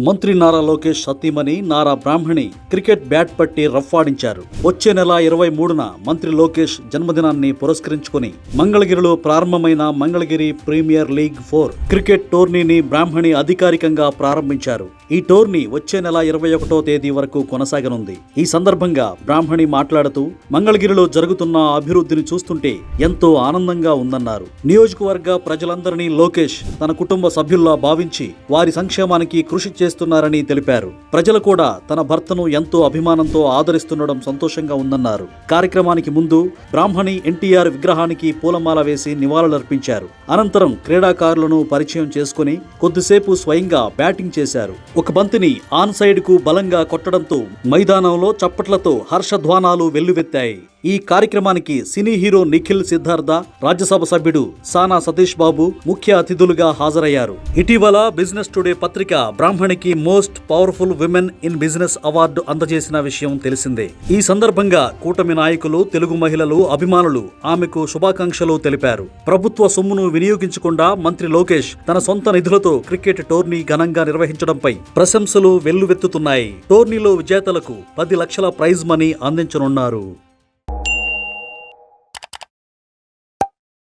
మంత్రి నారా లోకేష్ సతీమణి నారా బ్రాహ్మణి cricket bat పట్టి రఫ్ఫాడించారు. వచ్చే నెల 23న మంత్రి లోకేష్ జన్మదినాన్ని పురస్కరించుకుని మంగళగిరిలో ప్రారంభమైన మంగళగిరి ప్రీమియర్ లీగ్ 4 క్రికెట్ టోర్నీని బ్రాహ్మణి అధికారికంగా ప్రారంభించారు. ఈ టోర్నీ వచ్చే నెల 21వ తేదీ వరకు కొనసాగనుంది. ఈ సందర్భంగా బ్రాహ్మణి మాట్లాడుతూ మంగళగిరిలో జరుగుతున్న అభివృద్ధిని చూస్తుంటే ఎంతో ఆనందంగా ఉందన్నారు. నియోజకవర్గ ప్రజలందరినీ లోకేష్ తన కుటుంబ సభ్యుల్లా భావించి వారి సంక్షేమానికి కృషి చేస్తున్నారని తెలిపారు. ప్రజలు కూడా తన భర్తను ఎంతో అభిమానంతో ఆదరిస్తుండడం సంతోషంగా ఉందన్నారు. కార్యక్రమానికి ముందు బ్రాహ్మణి ఎన్టీఆర్ విగ్రహానికి పూలమాల వేసి నివాళులర్పించారు. అనంతరం క్రీడాకారులను పరిచయం చేసుకుని కొద్దిసేపు స్వయంగా బ్యాటింగ్ చేశారు. ఒక బంతిని ఆన్ సైడ్ కు బలంగా కొట్టడంతో మైదానంలో చప్పట్లతో హర్షధ్వానాలు వెల్లువెత్తాయి. ఈ కార్యక్రమానికి సినీ హీరో నిఖిల్ సిద్ధార్థ, రాజ్యసభ సభ్యుడు సానా సతీష్ బాబు ముఖ్య అతిథులుగా హాజరయ్యారు. ఇటీవల బిజినెస్ టుడే పత్రిక బ్రాహ్మణికి most powerful women in business award అందజేసిన విషయం తెలిసిందే. ఈ సందర్భంగా కూటమి నాయకులు, తెలుగు మహిళలు, అభిమానులు ఆమెకు శుభాకాంక్షలు తెలిపారు. ప్రభుత్వ సొమ్మును వినియోగించకుండా మంత్రి లోకేష్ తన సొంత నిధులతో క్రికెట్ టోర్నీ ఘనంగా నిర్వహించడంపై ప్రశంసలు వెల్లువెత్తుతున్నాయి. టోర్నీలో విజేతలకు 10 లక్షల ప్రైజ్ మనీ అందించనున్నారు.